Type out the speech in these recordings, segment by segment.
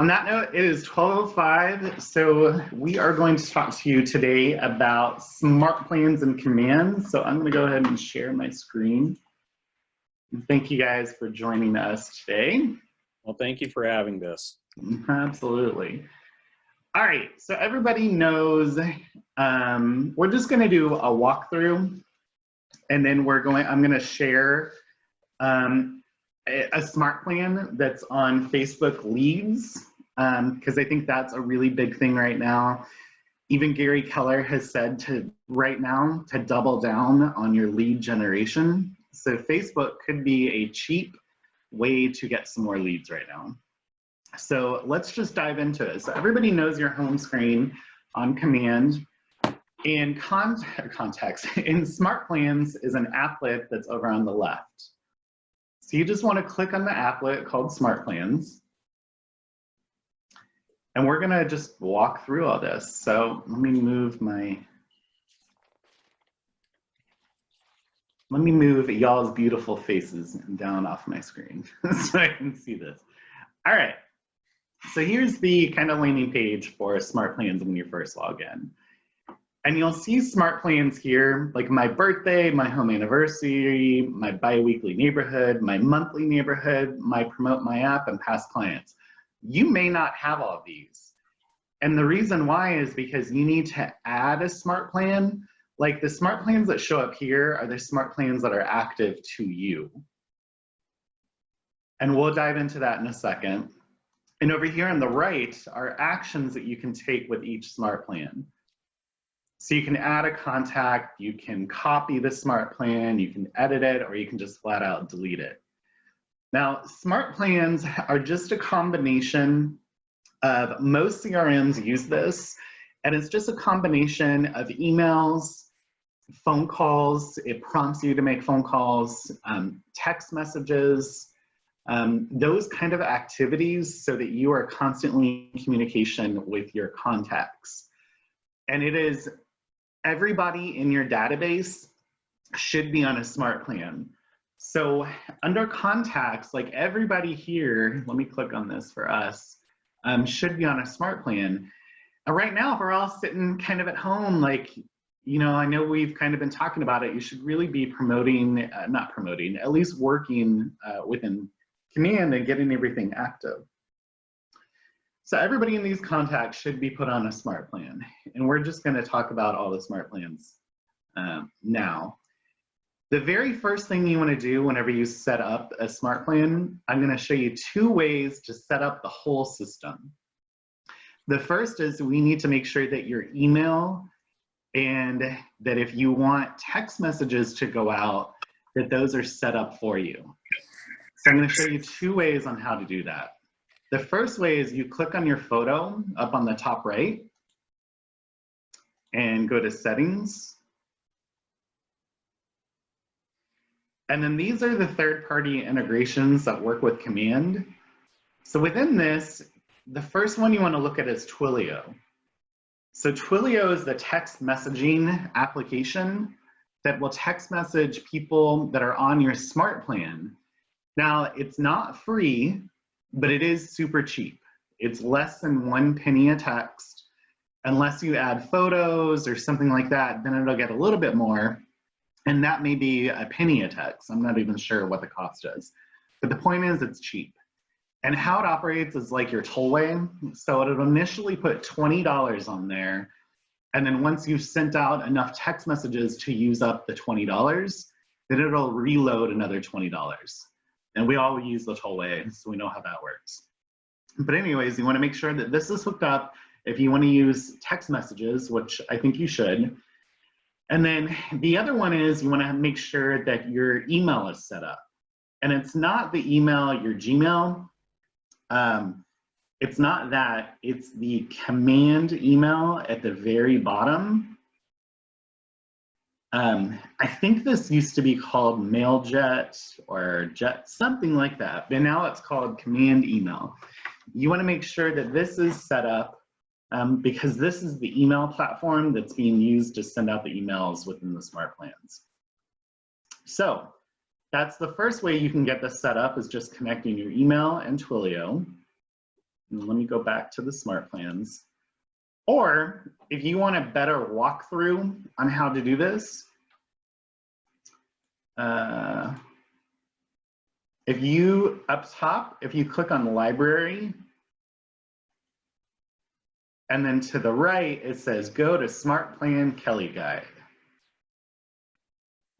On that note, it is 12:05, so we are going to talk to you today about smart plans and commands. So I'm going to go ahead and share my screen. And thank you guys for joining us today. Well, thank you for having this. Absolutely. All right, so everybody knows we're just going to do a walkthrough, and then I'm going to share a smart plan that's on Facebook leads, because I think that's a really big thing right now. Even Gary Keller has said right now to double down on your lead generation. So Facebook could be a cheap way to get some more leads right now. So let's just dive into it. So everybody knows your home screen on command. And contacts in Smart Plans is an applet that's over on the left. So you just want to click on the applet called Smart Plans. And we're going to just walk through all this. So let me move y'all's beautiful faces down off my screen so I can see this. All right. So here's the kind of landing page for Smart Plans when you first log in. And you'll see Smart Plans here, like my birthday, my home anniversary, my bi-weekly neighborhood, my monthly neighborhood, my promote my app, and past clients. You may not have all of these. And the reason why is because you need to add a smart plan. Like the smart plans that show up here are the smart plans that are active to you. And we'll dive into that in a second. And over here on the right are actions that you can take with each smart plan. So you can add a contact, you can copy the smart plan, you can edit it, or you can just flat out delete it. Now, smart plans are just a combination of, most CRMs use this, and it's just a combination of emails, phone calls, it prompts you to make phone calls, text messages, those kind of activities so that you are constantly in communication with your contacts. And it is everybody in your database should be on a smart plan. So under contacts, like everybody here, let me click on this for us, should be on a smart plan. And right now, if we're all sitting kind of at home, like, you know, I know we've kind of been talking about it, you should really be promoting, not promoting, at least working within command and getting everything active. So everybody in these contacts should be put on a smart plan. And we're just going to talk about all the smart plans now. The very first thing you want to do whenever you set up a smart plan, I'm going to show you 2 ways to set up the whole system. The first is we need to make sure that your email and that if you want text messages to go out, that those are set up for you. So I'm going to show you 2 ways on how to do that. The first way is you click on your photo up on the top right and go to settings. And then these are the third-party integrations that work with command. So within this, the first one you want to look at is Twilio. So Twilio is the text messaging application that will text message people that are on your smart plan. Now, it's not free, but it is super cheap. It's less than 1 penny a text. Unless you add photos or something like that, then it'll get a little bit more. And that may be a penny a text. I'm not even sure what the cost is. But the point is it's cheap. And how it operates is like your tollway. So it'll initially put $20 on there. And then once you've sent out enough text messages to use up the $20, then it'll reload another $20. And we all use the tollway, so we know how that works. But anyways, you want to make sure that this is hooked up if you want to use text messages, which I think you should. And then the other one is you want to make sure that your email is set up. And it's not the email, your Gmail. It's not that. It's the command email at the very bottom. I think this used to be called MailJet or Jet, something like that, but now it's called command email. You want to make sure that this is set up because this is the email platform that's being used to send out the emails within the smart plans. So that's the first way you can get this set up, is just connecting your email and Twilio. And let me go back to the Smartplans. Or if you want a better walkthrough on how to do this, if you, up top, if you click on library, and then to the right, it says go to Smartplan Kelly Guide.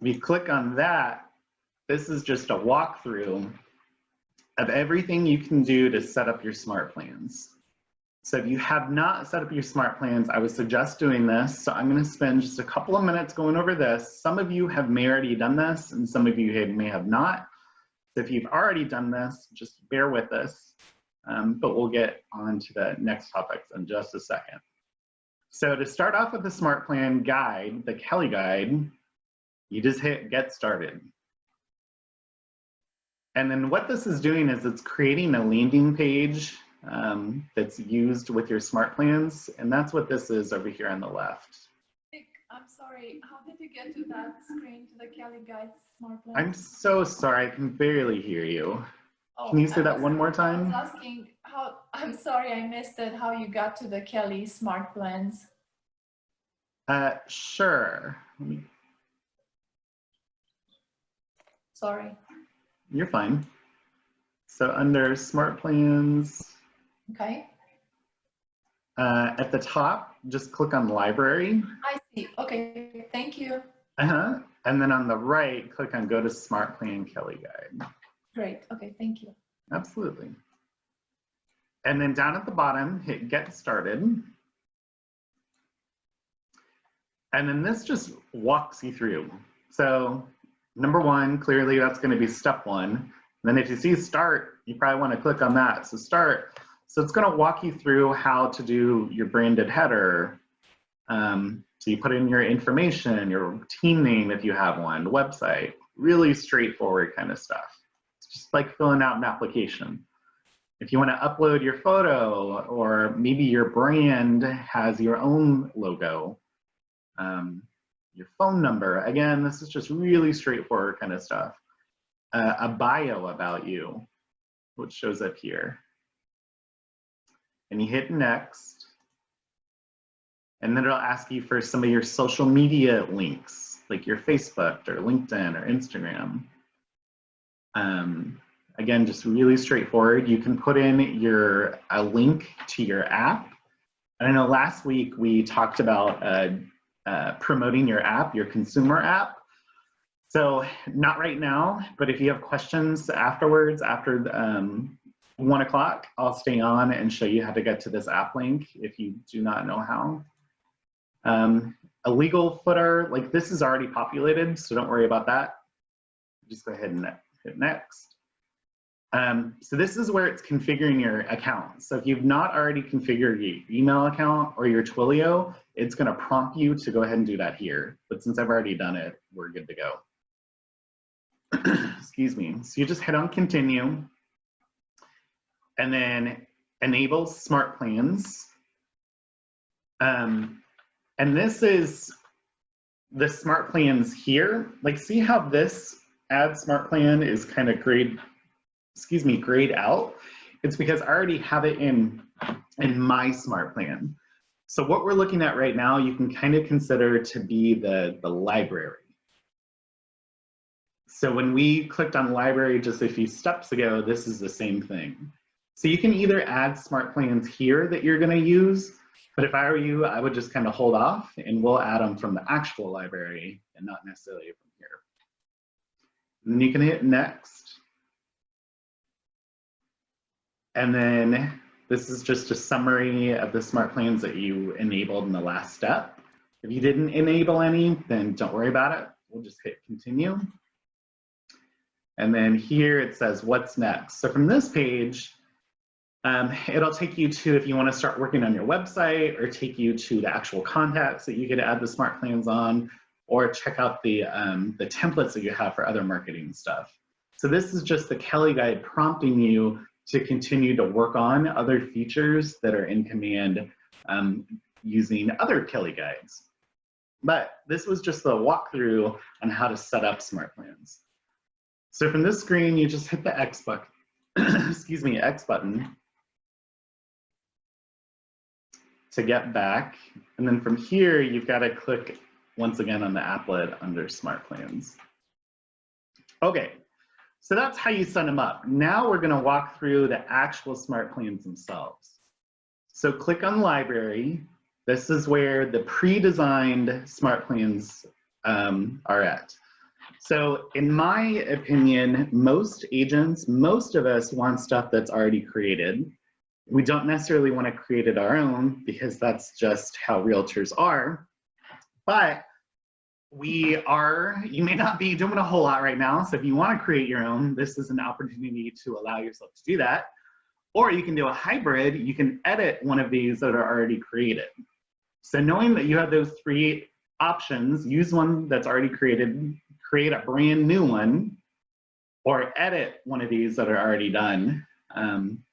If you click on that, this is just a walkthrough of everything you can do to set up your Smartplans. So if you have not set up your Smartplans, I would suggest doing this. So I'm going to spend just a couple of minutes going over this. Some of you may already done this, and some of you may have not. So if you've already done this, just bear with us. But we'll get on to the next topics in just a second. So to start off with the Smartplan guide, the Kelly Guide, you just hit Get Started. And then what this is doing is it's creating a landing page that's used with your Smartplans, and that's what this is over here on the left. I'm sorry, how did you get to that screen, to the Kelly Guide Smartplans? I'm so sorry, I can barely hear you. Can you say that one more time? I was asking how, I'm sorry I missed it, how you got to the Kelly Smartplans. Sure. Sorry. You're fine. So under Smartplans, Okay. at the top, just click on Library. I see. Okay, thank you. And then on the right, click on Go to Smartplan Kelly Guide. Great. Okay, thank you. Absolutely. And then down at the bottom, hit Get Started. And then this just walks you through. So number one, clearly that's going to be step one. And then if you see Start, you probably want to click on that. So Start. So it's going to walk you through how to do your branded header. So you put in your information, your team name if you have one, website, really straightforward kind of stuff. It's just like filling out an application. If you want to upload your photo, or maybe your brand has your own logo, your phone number, again, this is just really straightforward kind of stuff. A bio about you, which shows up here. And you hit Next. And then it'll ask you for some of your social media links, like your Facebook or LinkedIn or Instagram. Again, just really straightforward. You can put in a link to your app. And I know last week we talked about promoting your app, your consumer app. So not right now, but if you have questions afterwards, after 1 o'clock, I'll stay on and show you how to get to this app link if you do not know how. A legal footer, like this is already populated, so don't worry about that. Just go ahead and hit Next. So this is where it's configuring your account. So if you've not already configured your email account or your Twilio, it's going to prompt you to go ahead and do that here. But since I've already done it, we're good to go. Excuse me. So you just hit on Continue, and then Enable Smartplans. And this is the Smartplans here. Like, see how this Add Smartplan is kind of grayed out? It's because I already have it in my Smartplan. So what we're looking at right now, you can kind of consider to be the library. So when we clicked on library just a few steps ago, this is the same thing. So you can either add Smartplans here that you're going to use, but if I were you, I would just kind of hold off and we'll add them from the actual library and not necessarily from here. And then you can hit Next. And then this is just a summary of the Smartplans that you enabled in the last step. If you didn't enable any, then don't worry about it. We'll just hit Continue. And then here it says, what's next? So from this page, it'll take you to, if you want to start working on your website, or take you to the actual contacts that you could add the Smartplans on, or check out the templates that you have for other marketing stuff. So this is just the Kelly Guide prompting you to continue to work on other features that are in command using other Kelly Guides. But this was just the walkthrough on how to set up Smartplans. So from this screen, you just hit the X button, excuse me, X button. to get back. And then from here, you've got to click once again on the applet under Smart Plans. Okay, so that's how you set them up. Now we're going to walk through the actual Smart Plans themselves. So click on Library. This is where the pre-designed Smart Plans are at. So in my opinion, most agents, most of us want stuff that's already created. We don't necessarily want to create it our own because that's just how realtors are. But you may not be doing a whole lot right now. So if you want to create your own, this is an opportunity to allow yourself to do that. Or you can do a hybrid. You can edit one of these that are already created. So knowing that you have those three options, use one that's already created, create a brand new one, or edit one of these that are already done.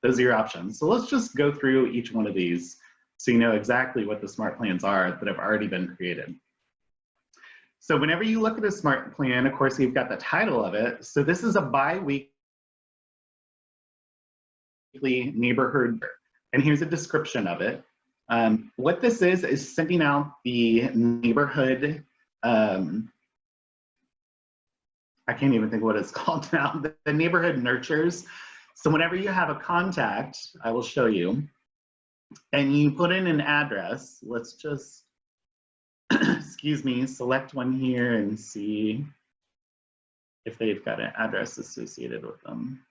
Those are your options. So let's just go through each one of these so you know exactly what the Smart Plans are that have already been created. So whenever you look at a Smart Plan, of course, you've got the title of it. So this is a bi-weekly neighborhood, and here's a description of it. What this is sending out the neighborhood, I can't even think what it's called now, the neighborhood nurtures. So whenever you have a contact, I will show you, and you put in an address, let's just, excuse me, select one here and see if they've got an address associated with them.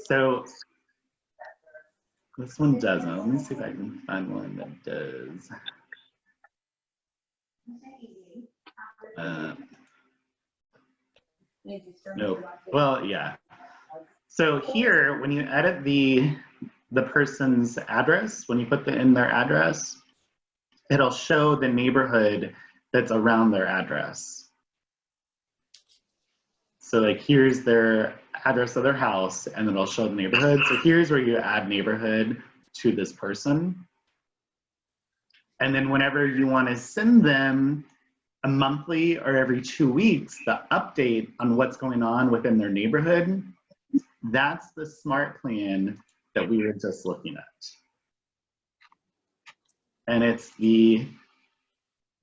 So this one doesn't. Let me see if I can find one that does. Nope. Well, yeah. So here, when you edit the person's address, when you put in their address, it'll show the neighborhood that's around their address. So like here's their address of their house, and it'll show the neighborhood. So here's where you add neighborhood to this person. And then whenever you want to send them a monthly or every 2 weeks, the update on what's going on within their neighborhood, that's the Smart Plan that we were just looking at. And it's the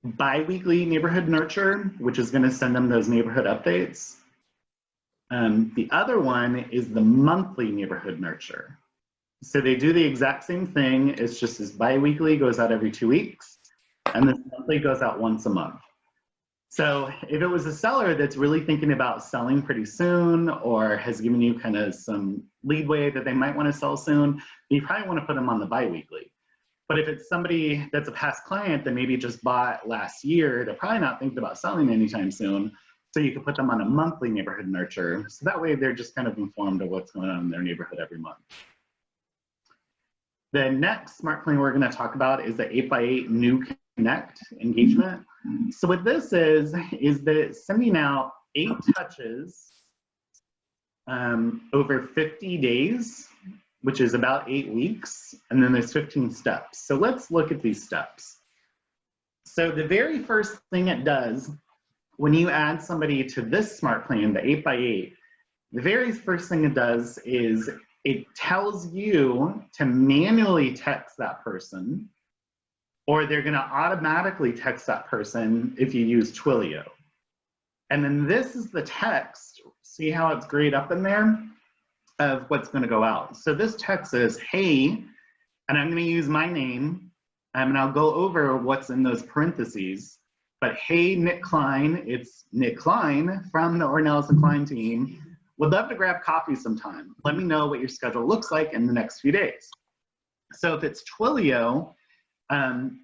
bi-weekly neighborhood nurture, which is going to send them those neighborhood updates. The other one is the monthly neighborhood nurture. So they do the exact same thing. It's just this bi-weekly goes out every 2 weeks, and this monthly goes out once a month. So if it was a seller that's really thinking about selling pretty soon or has given you kind of some leadway that they might want to sell soon, you probably want to put them on the bi-weekly. But if it's somebody that's a past client that maybe just bought last year, they're probably not thinking about selling anytime soon. So you can put them on a monthly neighborhood nurture. So that way they're just kind of informed of what's going on in their neighborhood every month. The next Smart Plan we're going to talk about is the 8x8 New Connect engagement. So what this is that it's sending out 8 touches over 50 days, which is about 8 weeks, and then there's 15 steps. So let's look at these steps. So the very first thing it does when you add somebody to this Smart Plan, the 8x8, the very first thing it does is it tells you to manually text that person, or they're gonna automatically text that person if you use Twilio. And then this is the text, see how it's grayed up in there, of what's gonna go out. So this text says, hey, and I'm gonna use my name, and I'll go over what's in those parentheses, but hey, Nick Kline, it's Nick Kline from the Ornelas and Kline team. Would love to grab coffee sometime. Let me know what your schedule looks like in the next few days. So if it's Twilio,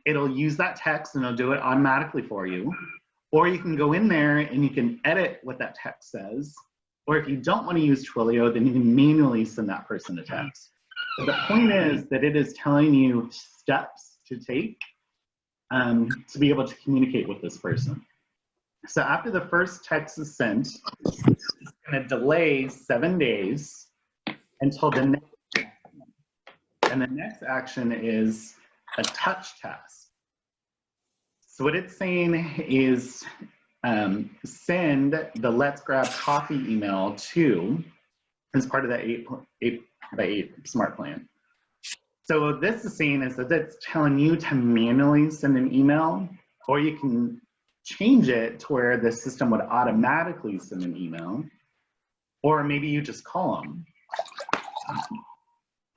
it'll use that text and it'll do it automatically for you. Or you can go in there and you can edit what that text says. Or if you don't want to use Twilio, then you can manually send that person a text. But the point is that it is telling you steps to take to be able to communicate with this person. So after the first text is sent, it's going to delay 7 days until the next action. And the next action is a touch task. So what it's saying is send the Let's Grab Coffee email to, as part of that 8x8 Smart Plan. So what this is saying is that it's telling you to manually send an email, or you can change it to where the system would automatically send an email, or maybe you just call them.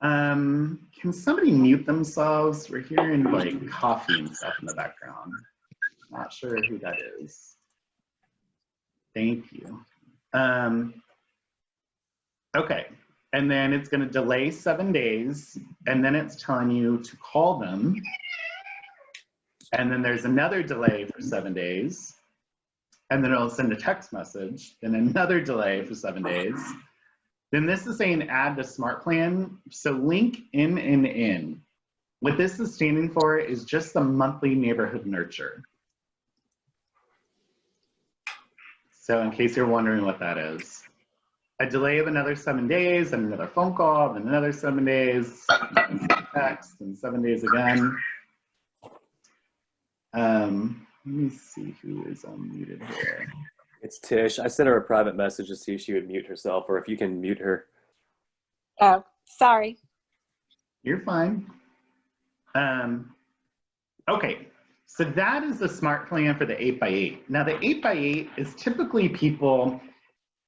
Can somebody mute themselves? We're hearing like coffee and stuff in the background. Not sure who that is. Thank you. Okay, and then it's going to delay 7 days, and then it's telling you to call them. And then there's another delay for 7 days, and then it'll send a text message, then another delay for 7 days. Then this is saying add to smart plan. So link in. What this is standing for is just the monthly neighborhood nurture. So in case you're wondering what that is, a delay of another 7 days, and another phone call, then another 7 days, text, and 7 days again. Let me see who is unmuted here. It's Tish. I sent her a private message to see if she would mute herself, or if you can mute her. Oh, sorry. You're fine. Okay, so that is the smart plan for the 8x8. Now the 8x8 is typically people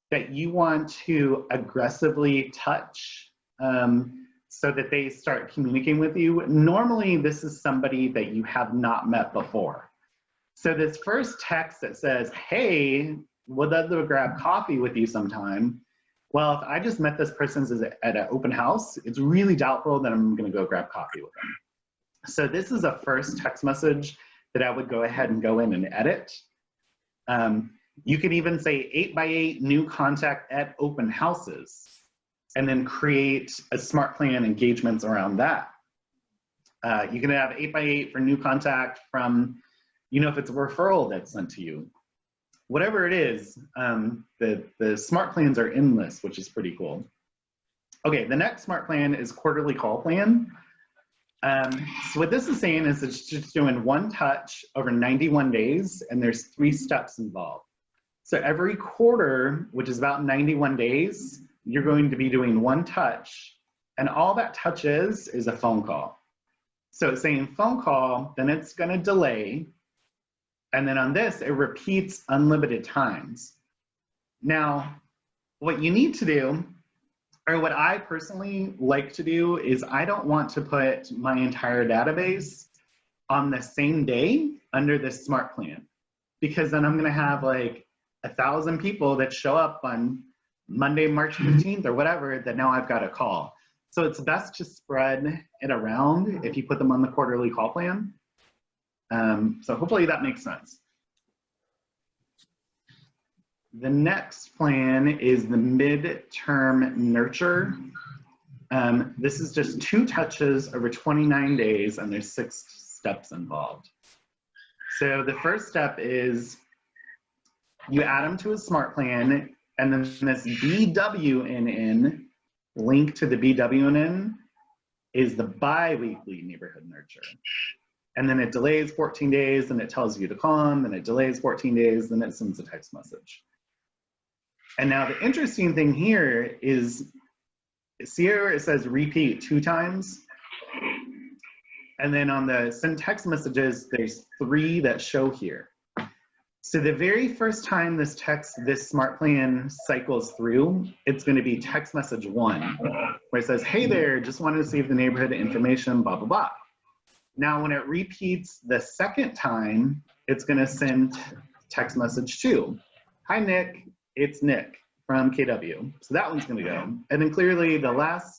that you want to aggressively touch so that they start communicating with you. Normally, this is somebody that you have not met before. So this first text that says, hey, would love to grab coffee with you sometime. Well, if I just met this person at an open house, it's really doubtful that I'm gonna go grab coffee with them. So this is a first text message that I would go ahead and go in and edit. You can even say 8x8 new contact at open houses, and then create a smart plan engagements around that. You can have 8x8 for new contact from, if it's a referral that's sent to you. Whatever it is, the smart plans are endless, which is pretty cool. Okay, the next smart plan is quarterly call plan. So what this is saying is it's just doing one touch over 91 days, and there's 3 steps involved. So every quarter, which is about 91 days, you're going to be doing one touch, and all that touch is a phone call. So it's saying phone call, then it's gonna delay, and then on this, it repeats unlimited times. Now, what you need to do, or what I personally like to do, is I don't want to put my entire database on the same day under this smart plan, because then I'm gonna have like 1,000 people that show up on Monday, March 15th or whatever, that now I've got to call. So it's best to spread it around if you put them on the quarterly call plan. So hopefully that makes sense. The next plan is the midterm nurture. This is just 2 touches over 29 days, and there's 6 steps involved. So the first step is you add them to a smart plan, and then this BWNN, link to the BWNN, is the bi-weekly neighborhood nurture. And then it delays 14 days, and it tells you to call them, then it delays 14 days, then it sends a text message. And now the interesting thing here is, see here it says repeat 2 times? And then on the send text messages, there's 3 that show here. So the very first time this smart plan cycles through, it's going to be text message 1, where it says, hey there, just wanted to see if the neighborhood information, blah, blah, blah. Now, when it repeats the second time, it's going to send text message 2. Hi, Nick. It's Nick from KW. So that one's going to go. And then clearly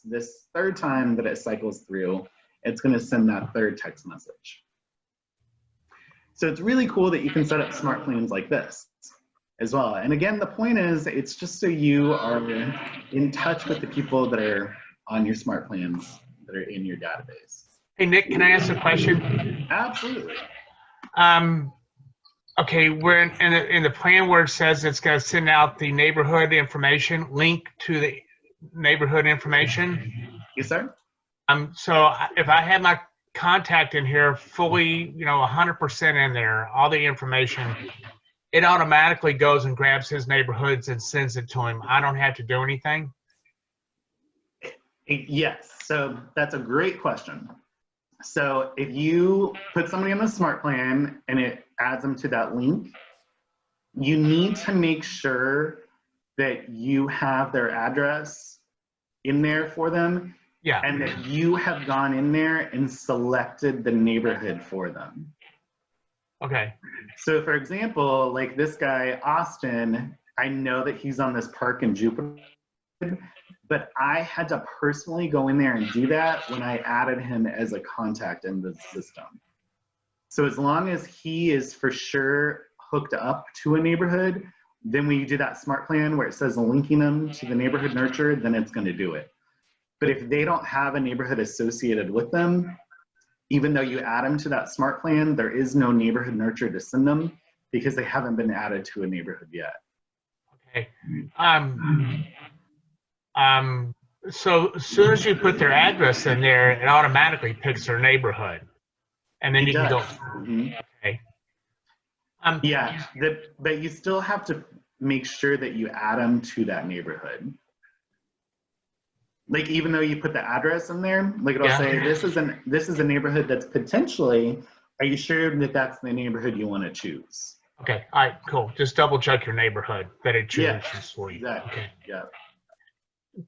this third time that it cycles through, it's going to send that 3rd text message. So it's really cool that you can set up smart plans like this as well. And again, the point is, it's just so you are in touch with the people that are on your smart plans that are in your database. Hey, Nick, can I ask a question? Absolutely. Okay, we're in the plan where it says it's going to send out the neighborhood information, link to the neighborhood information. Yes, sir. So if I have my contact in here fully, 100% in there, all the information, it automatically goes and grabs his neighborhoods and sends it to him. I don't have to do anything. Yes, so that's a great question. So if you put somebody on the smart plan and it adds them to that link, you need to make sure that you have their address in there for them, Yeah. and that you have gone in there and selected the neighborhood for them. Okay. So for example, like this guy, Austin, I know that he's on this park in Jupiter, but I had to personally go in there and do that when I added him as a contact in the system. So as long as he is for sure hooked up to a neighborhood, then when you do that smart plan where it says linking them to the neighborhood nurture, then it's going to do it. But if they don't have a neighborhood associated with them, even though you add them to that smart plan, there is no neighborhood nurture to send them because they haven't been added to a neighborhood yet. Okay. So as soon as you put their address in there, it automatically picks their neighborhood, and then It you can go. does. Mhm. Okay. Yeah, but you still have to make sure that you add them to that neighborhood. Like even though you put the address in there, like it'll say this is a neighborhood that's potentially. Are you sure that that's the neighborhood you want to choose? Okay. All right. Cool. Just double check your neighborhood that it chooses for you. Exactly. Okay. Yeah.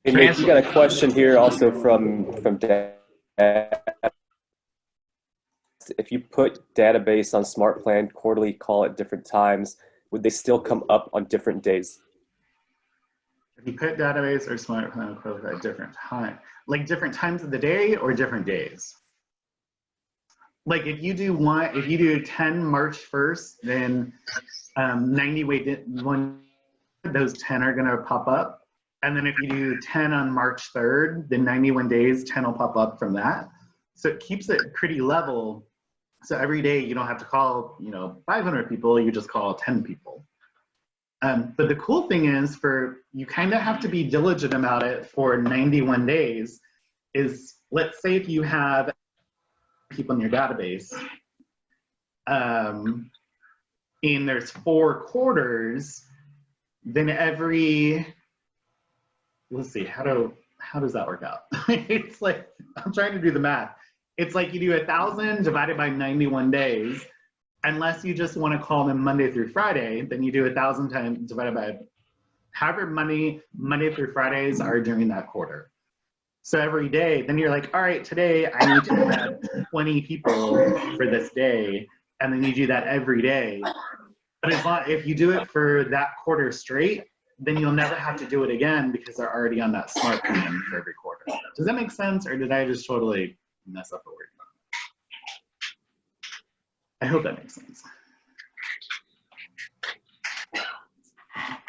Hey, Nate, you got a question here also from Dan. If you put database on SmartPlan quarterly call at different times, would they still come up on different days? If you put database or smart plan at different time, like different times of the day or different days. Like if you do 10 March 1st, then 90 one, those 10 are gonna pop up. And then if you do 10 on March 3rd, then 91 days, 10 will pop up from that. So it keeps it pretty level. So every day you don't have to call, 500 people, you just call 10 people. But the cool thing is you kind of have to be diligent about it for 91 days is, let's say if you have people in your database, and there's 4 quarters, then let's see, how does that work out? It's like, I'm trying to do the math. It's like you do 1,000 divided by 91 days. Unless you just want to call them Monday through Friday, then you do 1,000 times divided by however Monday through Fridays are during that quarter. So every day, then you're like, all right, today I need to add 20 people for this day, and then you do that every day. But if you do it for that quarter straight, then you'll never have to do it again because they're already on that smart plan for every quarter. Does that make sense, or did I just totally mess up the word? I hope that makes sense.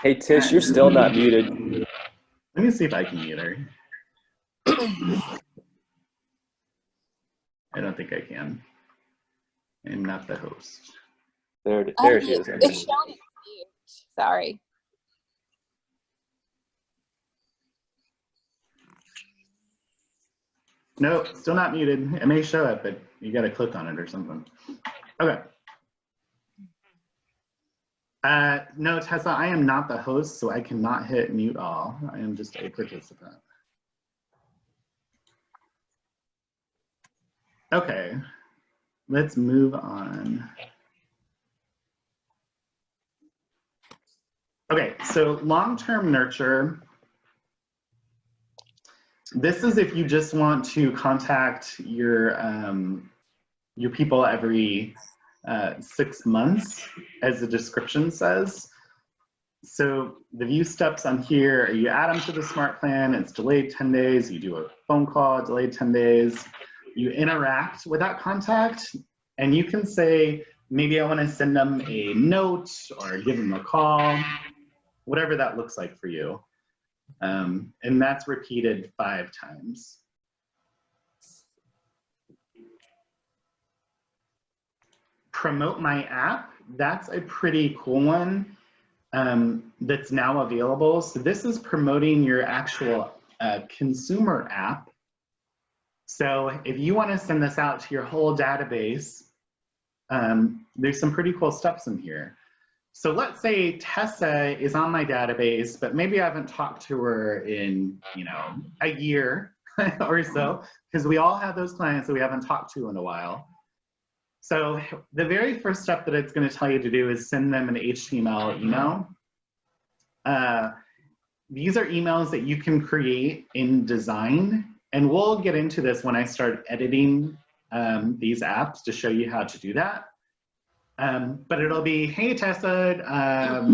Hey, Tish, you're still not muted. Let me see if I can mute her. I don't think I can. I'm not the host. There she is. It's showing mute. Sorry. Nope, still not muted. It may show up, but you got to click on it or something. Okay. No, Tessa, I am not the host, so I cannot hit mute all. I am just a participant. Okay, let's move on. Okay, so long-term nurture. This is if you just want to contact your people every 6 months, as the description says. So the view steps on here, you add them to the smart plan, it's delayed 10 days, you do a phone call, delayed 10 days, you interact with that contact, and you can say, maybe I want to send them a note or give them a call, whatever that looks like for you. And that's repeated 5 times. Promote my app, that's a pretty cool one that's now available. So this is promoting your actual consumer app. So if you want to send this out to your whole database, there's some pretty cool steps in here. So let's say Tessa is on my database, but maybe I haven't talked to her in, a year. or so, because we all have those clients that we haven't talked to in a while. So the very first step that it's going to tell you to do is send them an HTML email. These are emails that you can create in design, and we'll get into this when I start editing these apps to show you how to do that. But it'll be, hey Tessa,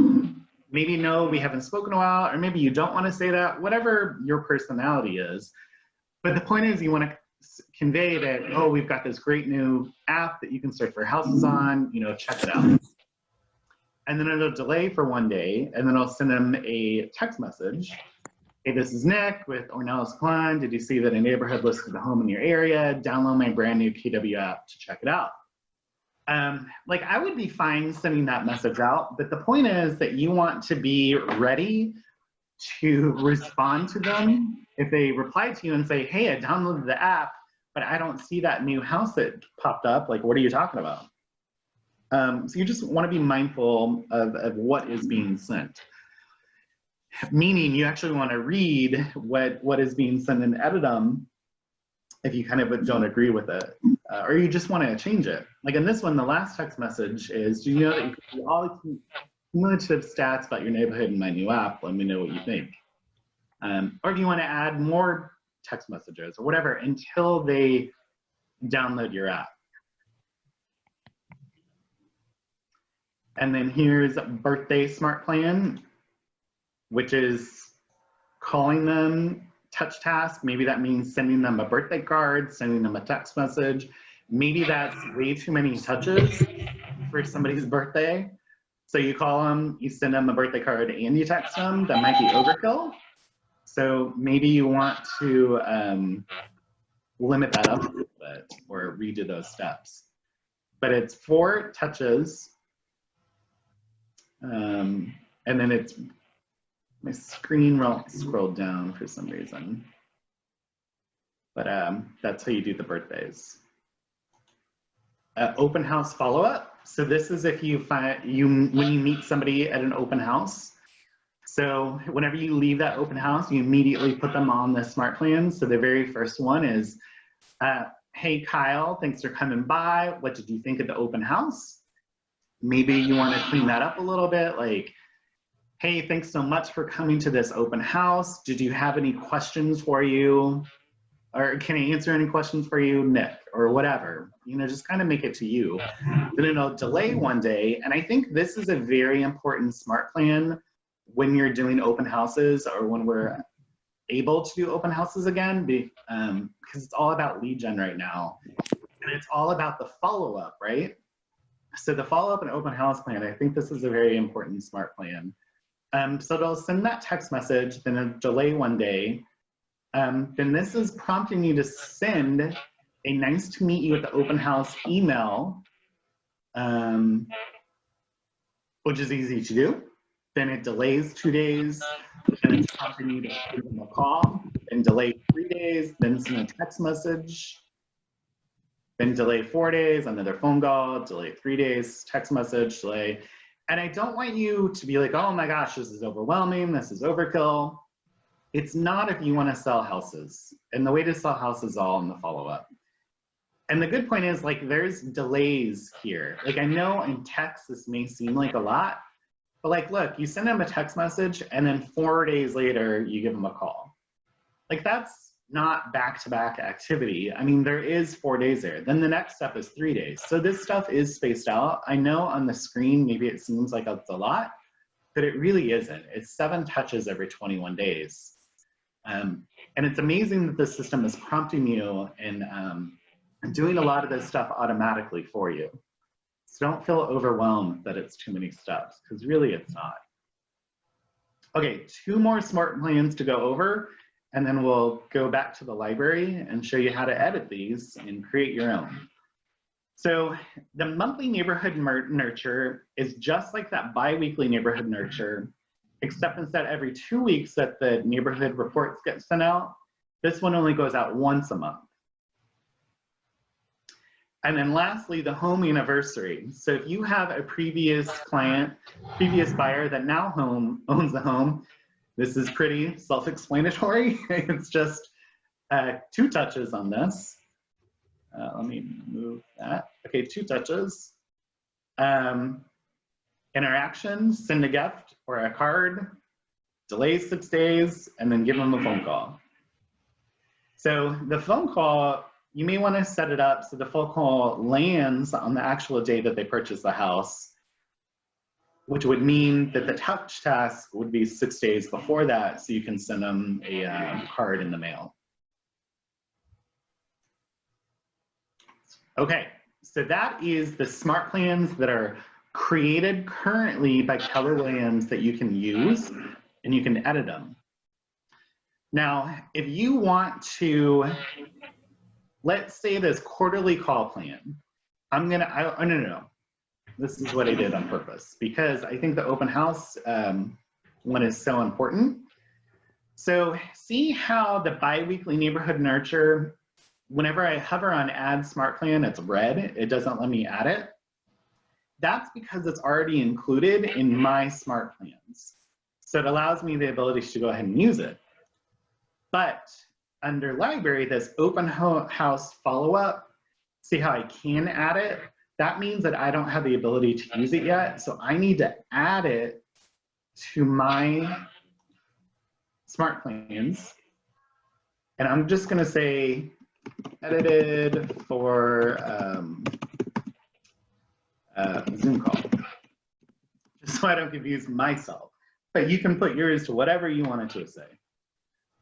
maybe no, we haven't spoken in a while, or maybe you don't want to say that, whatever your personality is. But the point is you want to convey that, oh, we've got this great new app that you can search for houses on, you know, check it out. And then it'll delay for 1 day, and then I'll send them a text message. Hey, this is Nick with Ornelas Kline. Did you see that a neighborhood listed a home in your area? Download my brand new KW app to check it out. Like, I would be fine sending that message out, but the point is that you want to be ready to respond to them if they reply to you and say, hey, I downloaded the app, but I don't see that new house that popped up. Like, what are you talking about? So you just want to be mindful of what is being sent. Meaning you actually want to read what is being sent and edit them if you kind of don't agree with it, or you just want to change it. Like in this one, the last text message is, do you know that you can see all the cumulative stats about your neighborhood in my new app? Let me know what you think. Or do you want to add more text messages or whatever until they download your app? And then here's birthday smart plan, which is calling them touch task. Maybe that means sending them a birthday card, sending them a text message. Maybe that's way too many touches for somebody's birthday. So you call them, you send them a birthday card, and you text them. That might be overkill. So maybe you want to limit that up a little bit or redo those steps. But it's 4 touches. And then it's, my screen won't scroll down for some reason. But that's how you do the birthdays. Open house follow-up. So this is if you when you meet somebody at an open house. So whenever you leave that open house, you immediately put them on the smart plan. So the very first one is, hey Kyle, thanks for coming by. What did you think of the open house? Maybe you want to clean that up a little bit, like, hey, thanks so much for coming to this open house. Did you have any questions for you? Or can I answer any questions for you, Nick, or whatever? You know, just kind of make it to you. Then it'll delay 1 day. And I think this is a very important smart plan when you're doing open houses or when we're able to do open houses again, because it's all about lead gen right now. And it's all about the follow-up, right? So the follow-up and open house plan, I think this is a very important smart plan. So they'll send that text message, then it'll delay 1 day. Then this is prompting you to send a nice to meet you at the open house email, which is easy to do. Then it delays 2 days, and it's prompting you to give them a call, then delay 3 days, then send a text message, then delay 4 days, another phone call, delay 3 days, text message, delay. And I don't want you to be like, oh my gosh, this is overwhelming, this is overkill. It's not if you want to sell houses. And the way to sell houses is all in the follow-up. And the good point is, like, there's delays here. Like, I know in text this may seem like a lot, but like, look, you send them a text message and then 4 days later you give them a call. Like, that's not back-to-back activity. I mean, there is 4 days there. Then the next step is 3 days. So this stuff is spaced out. I know on the screen, maybe it seems like it's a lot, but it really isn't. It's 7 touches every 21 days. And it's amazing that the system is prompting you and doing a lot of this stuff automatically for you. So don't feel overwhelmed that it's too many steps, because really it's not. Okay, 2 more smart plans to go over, and then we'll go back to the library and show you how to edit these and create your own. So the monthly neighborhood nurture is just like that bi-weekly neighborhood nurture, except instead every 2 weeks that the neighborhood reports get sent out, this one only goes out once a month. And then lastly, the home anniversary. So if you have a previous client, previous buyer that now owns the home, this is pretty self-explanatory. It's just 2 touches on this. Let me move that. Okay, 2 touches. Interaction, send a gift or a card, delay 6 days, and then give them a phone call. So the phone call, you may want to set it up so the phone call lands on the actual day that they purchase the house, which would mean that the touch task would be 6 days before that, so you can send them a card in the mail. Okay, so that is the smart plans that are created currently by Keller Williams that you can use, and you can edit them. Now, if you want to, let's say this quarterly call plan, no. This is what I did on purpose because I think the open house one is so important. So see how the biweekly neighborhood nurture, whenever I hover on add smart plan, it's red, it doesn't let me add it. That's because it's already included in my smart plans. So it allows me the ability to go ahead and use it. But under library, this open house follow-up, see how I can add it? That means that I don't have the ability to use it yet. So I need to add it to my smart plans. And I'm just gonna say edited for Zoom call, just so I don't confuse myself. But you can put yours to whatever you want it to say.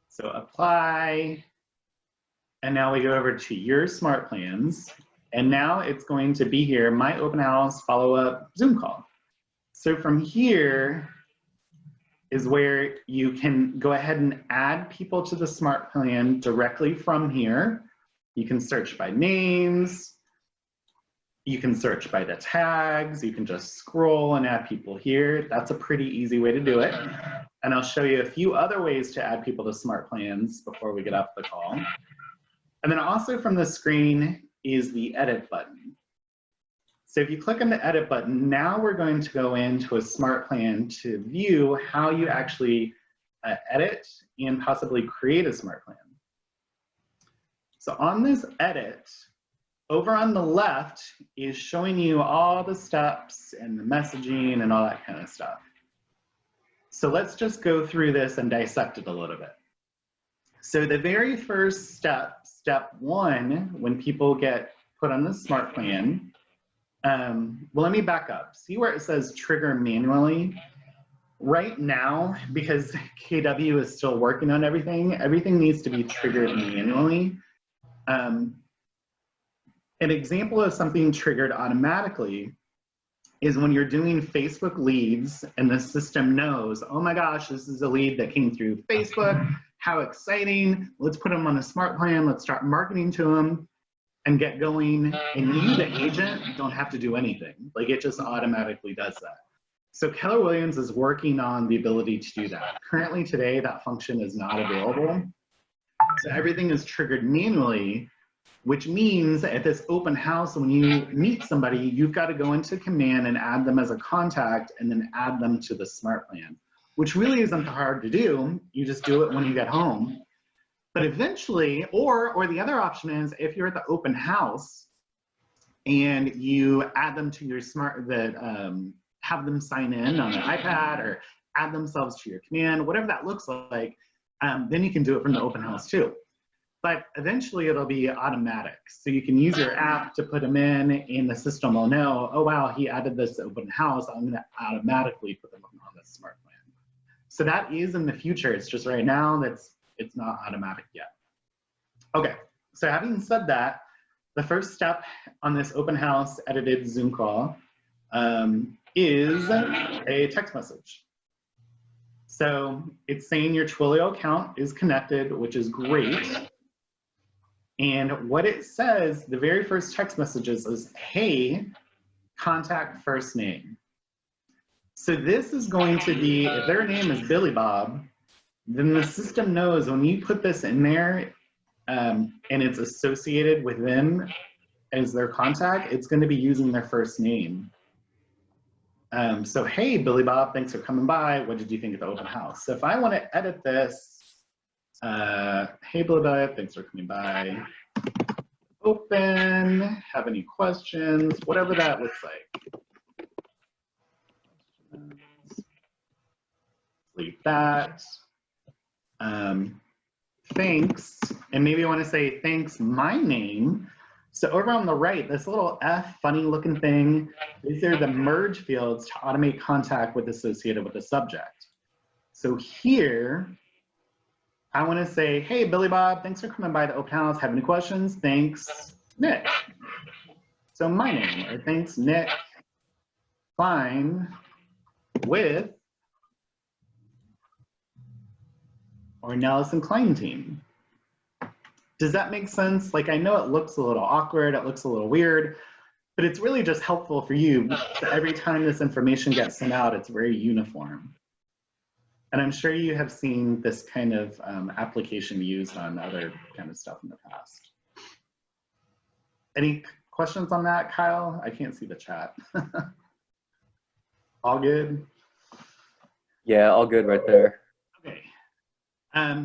So apply, and now we go over to your smart plans, and now it's going to be here, my open house follow-up Zoom call. So from here is where you can go ahead and add people to the smart plan directly from here. You can search by names, you can search by the tags, you can just scroll and add people here. That's a pretty easy way to do it. And I'll show you a few other ways to add people to smart plans before we get off the call. And then also from the screen is the edit button. So if you click on the edit button, now we're going to go into a smart plan to view how you actually edit and possibly create a smart plan. So on this edit, over on the left is showing you all the steps and the messaging and all that kind of stuff. So let's just go through this and dissect it a little bit. So the very first step, step 1, when people get put on the smart plan, well, let me back up. See where it says trigger manually? Right now, because KW is still working on everything, everything needs to be triggered manually. An example of something triggered automatically is when you're doing Facebook leads and the system knows, oh my gosh, this is a lead that came through Facebook, how exciting, let's put them on a smart plan, let's start marketing to them and get going. And you, the agent, don't have to do anything. Like it just automatically does that. So Keller Williams is working on the ability to do that. Currently today, that function is not available. So everything is triggered manually, which means at this open house, when you meet somebody, you've got to go into command and add them as a contact and then add them to the smart plan, which really isn't hard to do. You just do it when you get home. But eventually, or the other option is if you're at the open house and you add them to your smart, have them sign in on their iPad or add themselves to your command, whatever that looks like, then you can do it from the open house too. But eventually it'll be automatic. So you can use your app to put them in and the system will know, oh wow, he added this open house, I'm gonna automatically put them on the smart plan. So that is in the future, it's just right now it's not automatic yet. Okay, so having said that, the first step on this open house edited Zoom call is a text message. So it's saying your Twilio account is connected, which is great. And what it says, the very first text message is, hey, contact first name. So this is going to be, if their name is Billy Bob, then the system knows when you put this in there and it's associated with them as their contact, it's going to be using their first name. So, hey, Billy Bob, thanks for coming by. What did you think of the open house? So if I want to edit this Hey, Blue, thanks for coming by. Open, have any questions, whatever that looks like. Leave that. Thanks, and maybe I want to say thanks, my name. So over on the right, this little F funny looking thing, these are the merge fields to automate contact with associated with the subject. So here, I want to say, hey, Billy Bob, thanks for coming by the open house. Have any questions? Thanks, Nick. So my name, or thanks, Nick Kline with or Nelson Klein team. Does that make sense? Like, I know it looks a little awkward, it looks a little weird, but it's really just helpful for you. So every time this information gets sent out, it's very uniform. And I'm sure you have seen this kind of application used on other kind of stuff in the past. Any questions on that, Kyle? I can't see the chat. All good? Yeah, all good right there. Okay.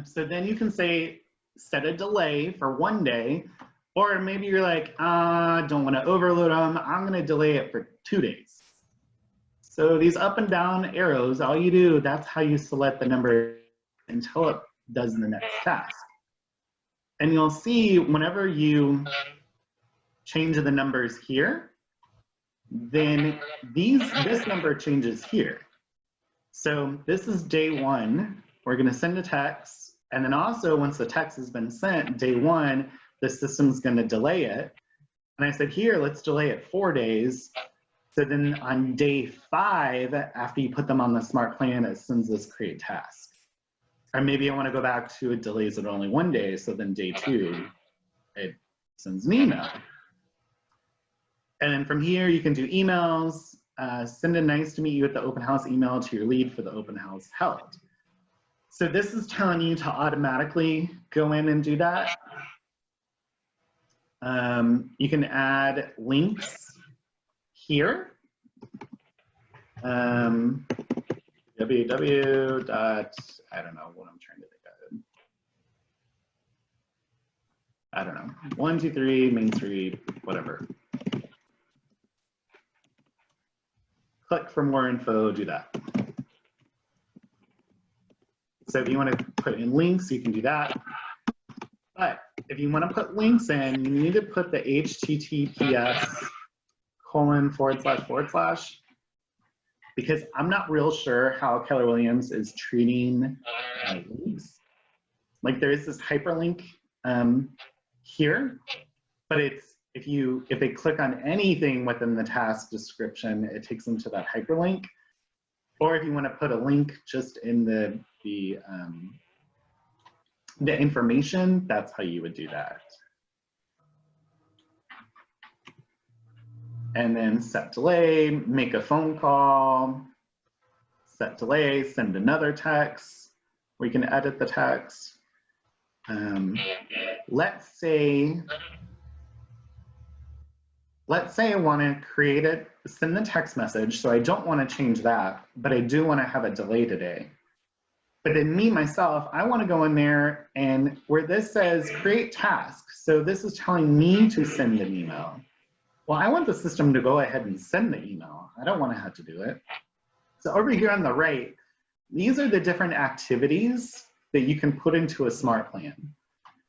So then you can say, set a delay for 1 day, or maybe you're like, don't want to overload them. I'm going to delay it for 2 days. So these up and down arrows, all you do, that's how you select the number until it does the next task. And you'll see whenever you change the numbers here, then this number changes here. So this is day 1. We're going to send a text. And then also once the text has been sent, day 1, the system's going to delay it. And I said, here, let's delay it 4 days. So then on day 5, after you put them on the smart plan, it sends this create task. Or maybe I want to go back to it delays it only 1 day. So then day 2, it sends an email. And then from here, you can do emails, send a nice to meet you at the open house email to your lead for the open house held. So this is telling you to automatically go in and do that. You can add links here. www. I don't know what I'm trying to think of. I don't know. 123 Main Street, whatever. Click for more info, do that. So if you want to put in links, you can do that. But if you want to put links in, you need to put the https:// because I'm not real sure how Keller Williams is treating links. Like there is this hyperlink here, but it's if they click on anything within the task description, it takes them to that hyperlink. Or if you want to put a link just in the information, that's how you would do that. And then set delay, make a phone call, set delay, send another text. We can edit the text. Let's say I want to create it, send the text message. So I don't want to change that, but I do want to have a delay today. But then me, myself, I want to go in there and where this says create task. So this is telling me to send an email. Well, I want the system to go ahead and send the email. I don't want to have to do it. So over here on the right, these are the different activities that you can put into a smart plan.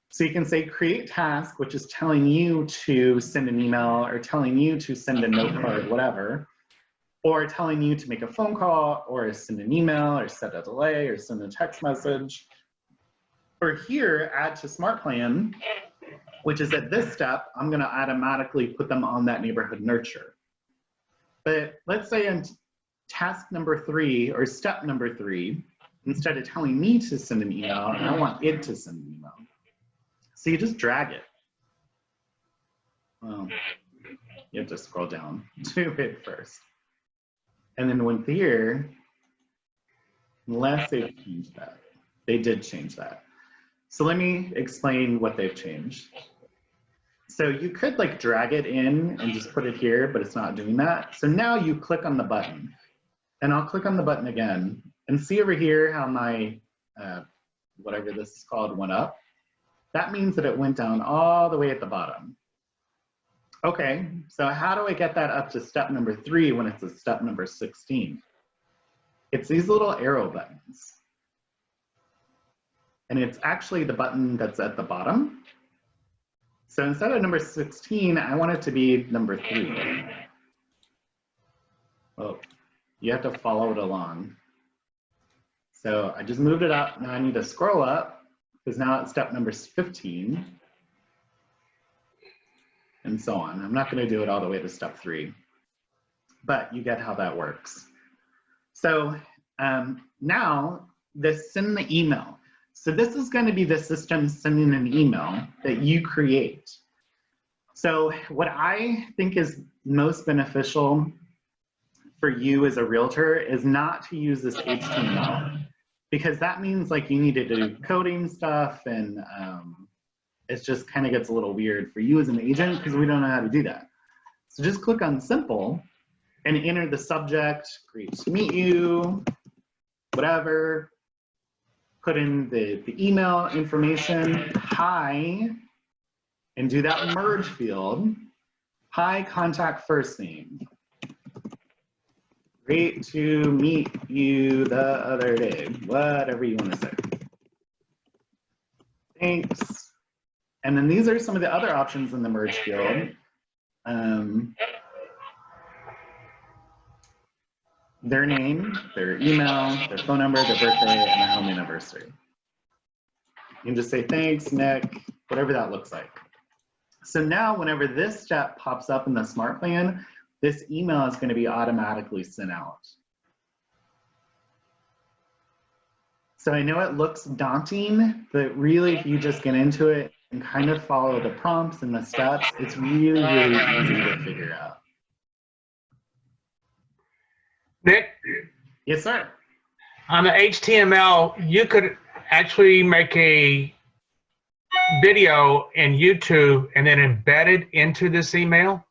So you can say create task, which is telling you to send an email or telling you to send a note card, whatever, or telling you to make a phone call or send an email or set a delay or send a text message. Or here, add to smart plan, which is at this step, I'm going to automatically put them on that neighborhood nurture. But let's say in task number 3 or step number 3, instead of telling me to send an email, I want it to send an email. So you just drag it. Well, you have to scroll down to it first. And then with here, unless they've changed that. They did change that. So let me explain what they've changed. So you could like drag it in and just put it here, but it's not doing that. So now you click on the button. And I'll click on the button again and see over here how my whatever this is called, went up. That means that it went down all the way at the bottom. Okay, so how do I get that up to step number 3 when it's a step number 16? It's these little arrow buttons. And it's actually the button that's at the bottom. So instead of number 16, I want it to be number 3. Oh, you have to follow it along. So I just moved it up. Now I need to scroll up because now it's step number 15. And so on. I'm not going to do it all the way to step 3, but you get how that works. So now send the email. So this is going to be the system sending an email that you create. So what I think is most beneficial for you as a realtor is not to use this HTML, because that means like you need to do coding stuff, and it just kind of gets a little weird for you as an agent because we don't know how to do that. So just click on simple and enter the subject, great to meet you, whatever. Put in the email information, hi, and do that merge field. Hi, contact first name. Great to meet you the other day, whatever you want to say. Thanks. And then these are some of the other options in the merge field. Their name, their email, their phone number, their birthday, and their home anniversary. You can just say thanks, Nick, whatever that looks like. So now whenever this step pops up in the smart plan, this email is going to be automatically sent out. So I know it looks daunting, but really if you just get into it and kind of follow the prompts and the steps, it's really, really easy to figure out. Nick, Yes, sir. on the HTML, you could actually make a video in YouTube and then embed it into this email,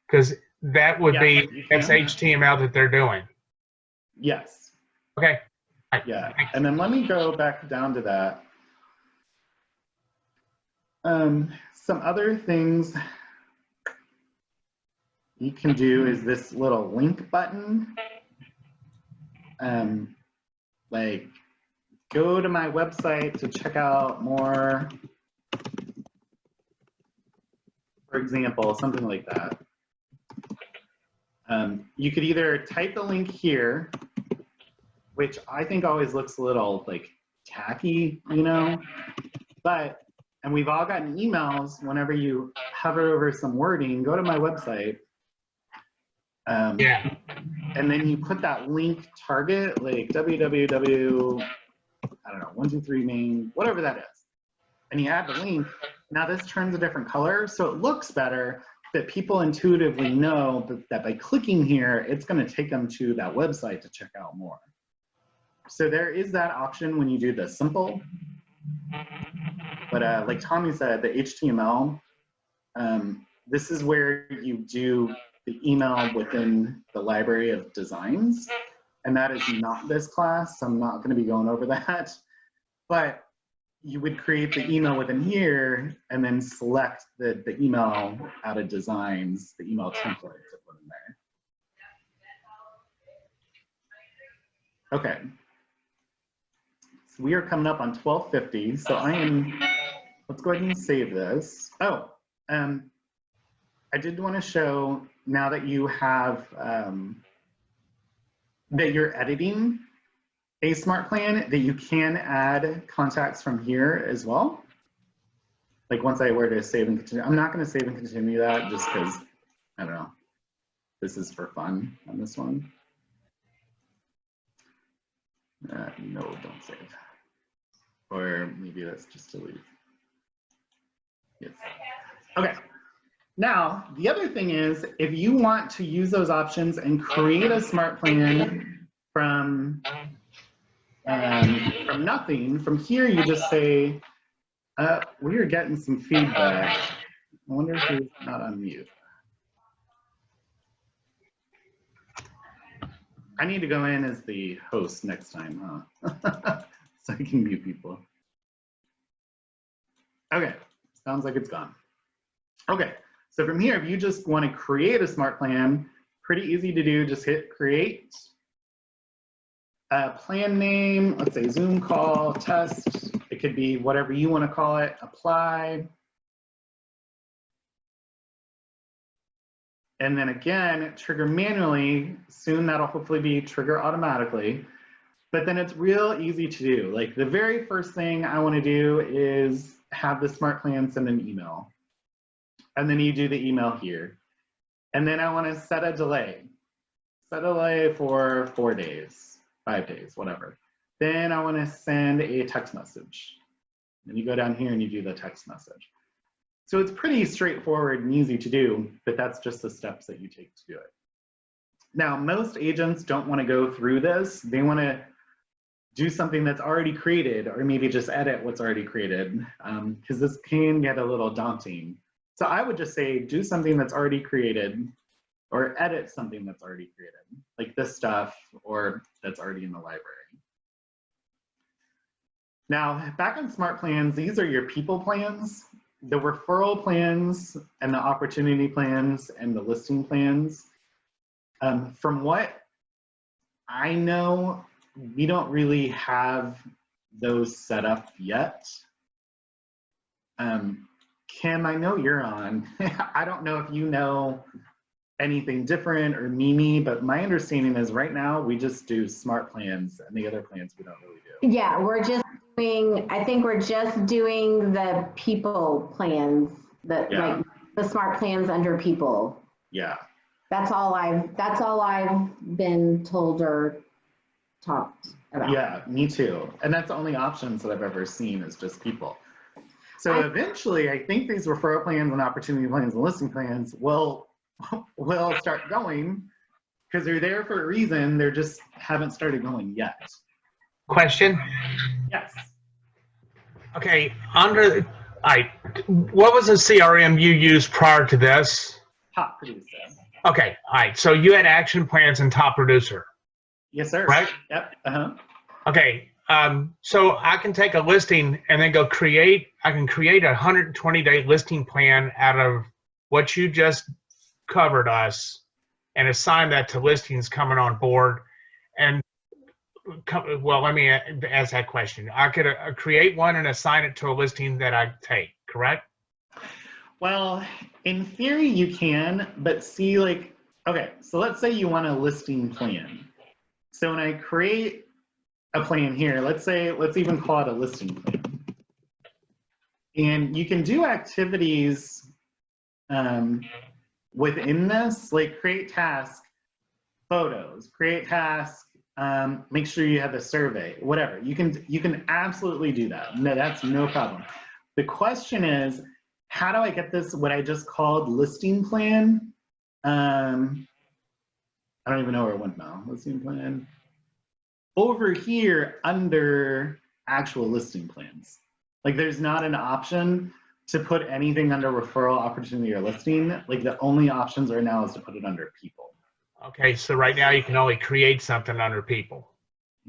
because that would be, that's HTML that they're doing. Yes. Okay. Yeah, and then let me go back down to that. Some other things you can do is this little link button. Like, go to my website to check out more, for example, something like that. You could either type the link here, which I think always looks a little like tacky, you know, but, and we've all gotten emails whenever you hover over some wording, go to my website. Yeah. And then you put that link target, like www, I don't know, 123 main, whatever that is. And you add the link. Now this turns a different color, so it looks better, that people intuitively know that by clicking here, it's going to take them to that website to check out more. So there is that option when you do the simple. But like Tommy said, the HTML, this is where you do the email within the library of designs. And that is not this class, so I'm not going to be going over that. But you would create the email within here and then select the email out of designs, the email template to put in there. Okay. So we are coming up on 12:50, so let's go ahead and save this. Oh, I did want to show, now that you have, that you're editing a smart plan, that you can add contacts from here as well. Like once I were to save and continue, I'm not going to save and continue that just because, I don't know, this is for fun on this one. No, don't save. Or maybe that's just delete. Yes. Okay. Now, the other thing is, if you want to use those options and create a smart plan from nothing, from here you just say, we are getting some feedback. I wonder if he's not on mute. I need to go in as the host next time, huh? so I can mute people. Okay, sounds like it's gone. Okay, so from here, if you just want to create a smart plan, pretty easy to do, just hit create. Plan name, let's say Zoom call, test. It could be whatever you want to call it, apply. And then again, trigger manually. Soon that'll hopefully be trigger automatically. But then it's real easy to do. Like the very first thing I want to do is have the smart plan send an email. And then you do the email here. And then I want to set a delay. Set a delay for 4 days, 5 days, whatever. Then I want to send a text message. Then you go down here and you do the text message. So it's pretty straightforward and easy to do, but that's just the steps that you take to do it. Now, most agents don't want to go through this. They want to do something that's already created, or maybe just edit what's already created, because this can get a little daunting. So I would just say do something that's already created, or edit something that's already created, like this stuff, or that's already in the library. Now, back on Smart Plans, these are your people plans. The referral plans and the opportunity plans and the listing plans. From what I know, we don't really have those set up yet. Kim, I know you're on. I don't know if you know anything different, or Mimi, but my understanding is right now we just do smart plans, and the other plans we don't really do. Yeah, we're just doing, I think we're just doing the people plans, like the smart plans under people. Yeah. That's all I've been told or talked about. Yeah, me too. And that's the only options that I've ever seen is just people. So eventually, I think these referral plans and opportunity plans and listing plans will start going, because they're there for a reason. They're just haven't started going yet. Question? Yes. Okay, what was the CRM you used prior to this? Top producer. Okay, all right, so you had action plans and top producer. Yes, sir. Right? Yep. Okay, so I can take a listing and then I can create a 120-day listing plan out of what you just covered us and assign that to listings coming on board. And well, let me ask that question. I could create one and assign it to a listing that I take, correct? Well, in theory you can, but see, like, okay, so let's say you want a listing plan. So when I create a plan here, let's even call it a listing plan. And you can do activities within this, like create task, photos, create task, make sure you have a survey, whatever. You can absolutely do that. No, that's no problem. The question is, how do I get this, what I just called listing plan? I don't even know where it went now. Listing plan. Over here under actual listing plans. Like there's not an option to put anything under referral, opportunity, or listing. Like the only options right now is to put it under people. Okay, so right now you can only create something under people.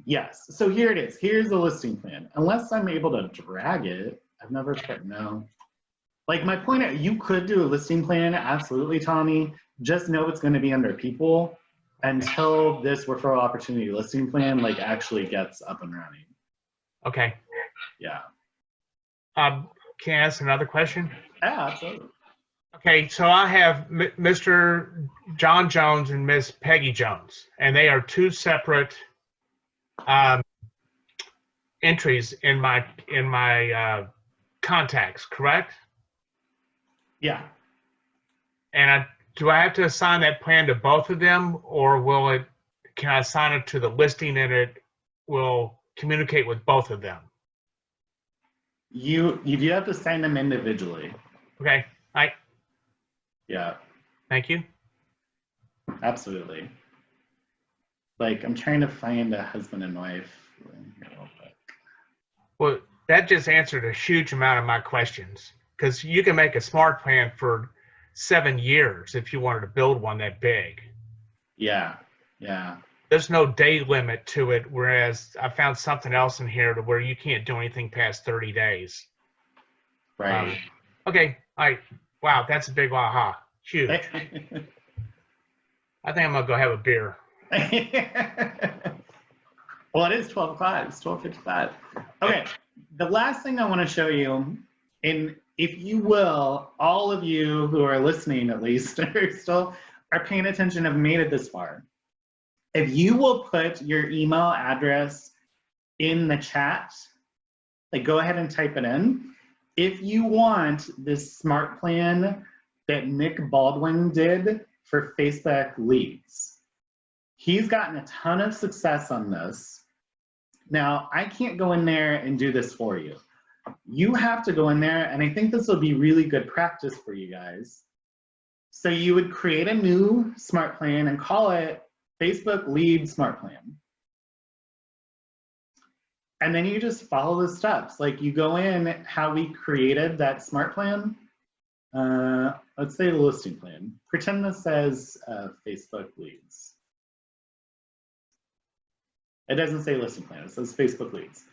Yes, so here it is. Here's the listing plan. Unless I'm able to drag it, I've never tried, no. Like my point, you could do a listing plan, absolutely, Tommy. Just know it's gonna be under people until this referral opportunity listing plan like actually gets up and running. Okay. Yeah. Can I ask another question? Yeah, absolutely. Okay, so I have Mr. John Jones and Miss Peggy Jones, and they are two separate entries in my contacts, correct? Yeah. And do I have to assign that plan to both of them, or can I assign it to the listing and it will communicate with both of them? You do have to sign them individually. Okay, Yeah. Thank you. Absolutely. Like I'm trying to find a husband and wife. Well, that just answered a huge amount of my questions, because you can make a smart plan for 7 years if you wanted to build one that big. Yeah, yeah. there's no day limit to it, whereas I found something else in here to where you can't do anything past 30 days. Right. Okay, all right. Wow, that's a big aha. Huge. I think I'm gonna go have a beer. Well, it is 12 o'clock. It's 12:55. Okay, the last thing I want to show you, and if you will, all of you who are listening at least are paying attention, have made it this far. If you will put your email address in the chat, like go ahead and type it in. If you want this smart plan that Nick Baldwin did for Facebook leads, he's gotten a ton of success on this. Now, I can't go in there and do this for you. You have to go in there, and I think this will be really good practice for you guys. So you would create a new smart plan and call it Facebook Lead Smart Plan. And then you just follow the steps. Like you go in how we created that smart plan. Let's say the listing plan. Pretend this says Facebook leads. It doesn't say listing plan, it says Facebook leads.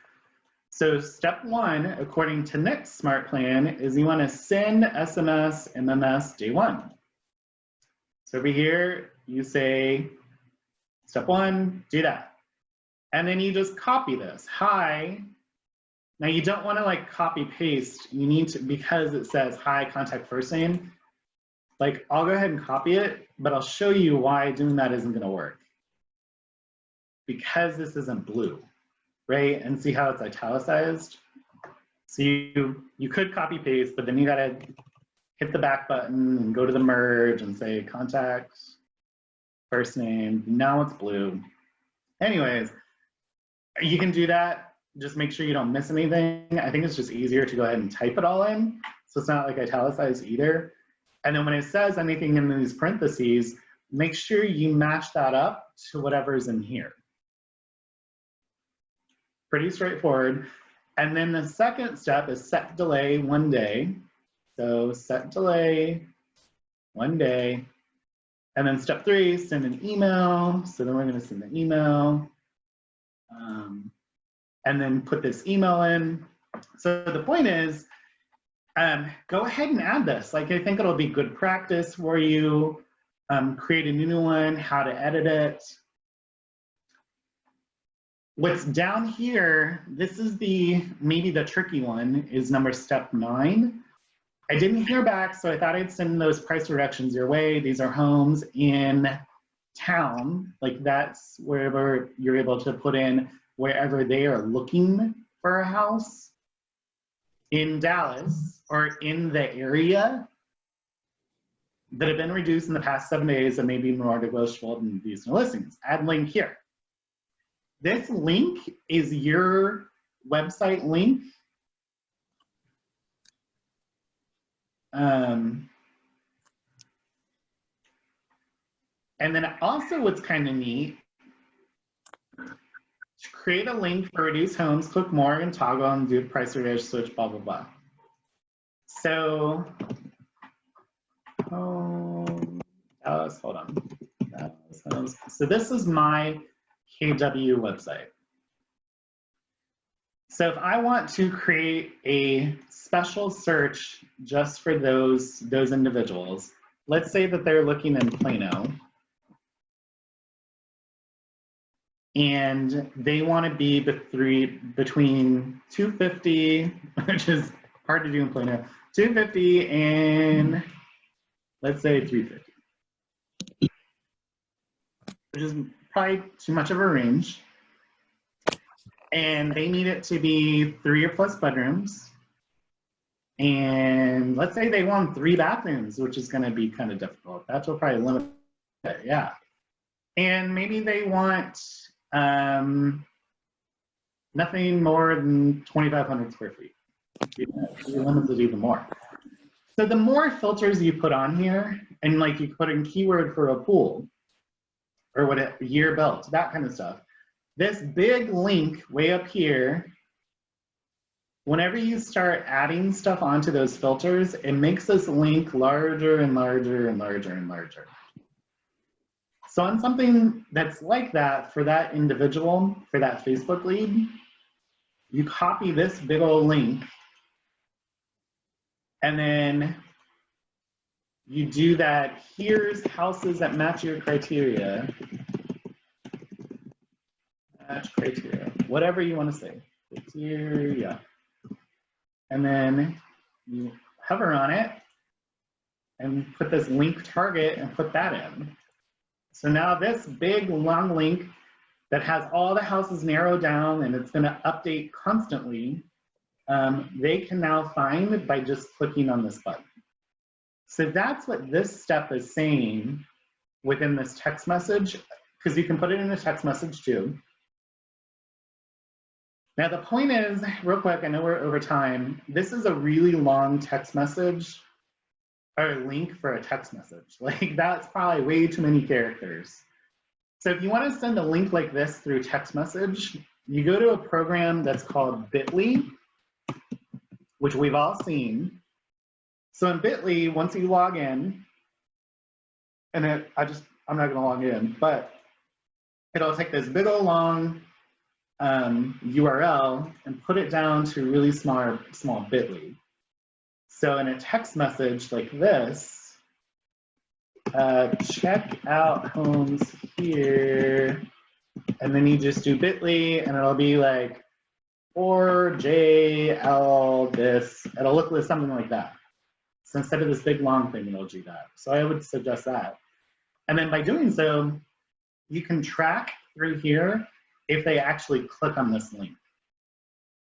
So step one, according to Nick's smart plan, is you want to send SMS, MMS day one. So over here, you say, step one, do that. And then you just copy this. Hi. Now you don't want to like copy paste. You need to, because it says hi, contact first name. Like I'll go ahead and copy it, but I'll show you why doing that isn't going to work. Because this isn't blue, right? And see how it's italicized? So you could copy paste, but then you gotta hit the back button and go to the merge and say contact first name. Now it's blue. Anyways, you can do that. Just make sure you don't miss anything. I think it's just easier to go ahead and type it all in. So it's not like italicized either. And then when it says anything in these parentheses, make sure you match that up to whatever's in here. Pretty straightforward. And then the second step is set delay 1 day. So set delay 1 day. And then step 3, send an email. So then we're going to send an email. And then put this email in. So the point is, go ahead and add this. Like I think it'll be good practice for you. Create a new one, how to edit it. What's down here, this is maybe the tricky one, is step 9. I didn't hear back, so I thought I'd send those price reductions your way. These are homes in town, like that's wherever you're able to put in wherever they are looking for a house in Dallas or in the area that have been reduced in the past 7 days and maybe more negotiable than these new listings. Add link here. This link is your website link. And then also what's kind of neat, to create a link for reduced homes, click more and toggle and do price reduce, switch, blah, blah, blah. So, Dallas, hold on. So this is my KW website. So if I want to create a special search just for those individuals, let's say that they're looking in Plano and they want to be between 250, which is hard to do in Plano, 250 and let's say 350, which is probably too much of a range. And they need it to be 3 or plus bedrooms. And let's say they want 3 bathrooms, which is going to be kind of difficult. That will probably limit it, yeah. And maybe they want nothing more than 2,500 square feet. You're limited even more. So the more filters you put on here, and like you put in keyword for a pool, or what a year built, that kind of stuff. This big link way up here, whenever you start adding stuff onto those filters, it makes this link larger and larger and larger and larger. So on something that's like that, for that individual, for that Facebook lead, you copy this big old link, and then you do that, here's houses that match your criteria. Match criteria, whatever you want to say. Criteria. And then you hover on it and put this link target and put that in. So now this big long link that has all the houses narrowed down and it's going to update constantly, they can now find by just clicking on this button. So that's what this step is saying within this text message, because you can put it in a text message too. Now the point is, real quick, I know we're over time, this is a really long text message, or a link for a text message. Like that's probably way too many characters. So if you want to send a link like this through text message, you go to a program that's called Bitly, which we've all seen. So in Bitly, once you log in, and I'm not gonna log in, but it'll take this big old long URL and put it down to really small Bitly. So in a text message like this, check out homes here, and then you just do Bitly, and it'll be like, or JL this, it'll look like something like that. So instead of this big long thing, it'll do that. So I would suggest that. And then by doing so, you can track through here if they actually click on this link.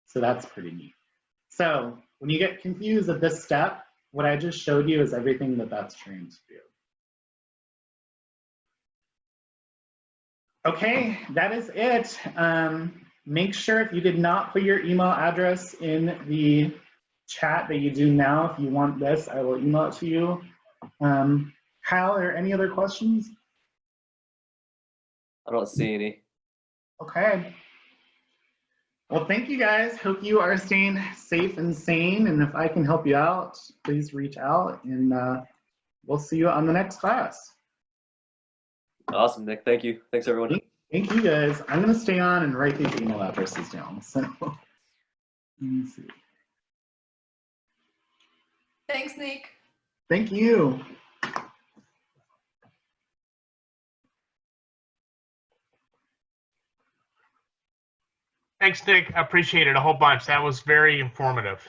So that's pretty neat. So when you get confused at this step, what I just showed you is everything that that's trained to do. Okay, that is it. Make sure if you did not put your email address in the chat that you do now. If you want this, I will email it to you. Kyle, are there any other questions? I don't see any. Okay. Well, thank you guys. Hope you are staying safe and sane. And if I can help you out, please reach out, and we'll see you on the next class. Awesome, Nick. Thank you. Thanks, everyone. Thank you guys. I'm going to stay on and write these email addresses down. So let me see. Thanks, Nick. Thank you. Thanks, Nick. I appreciate it a whole bunch. That was very informative.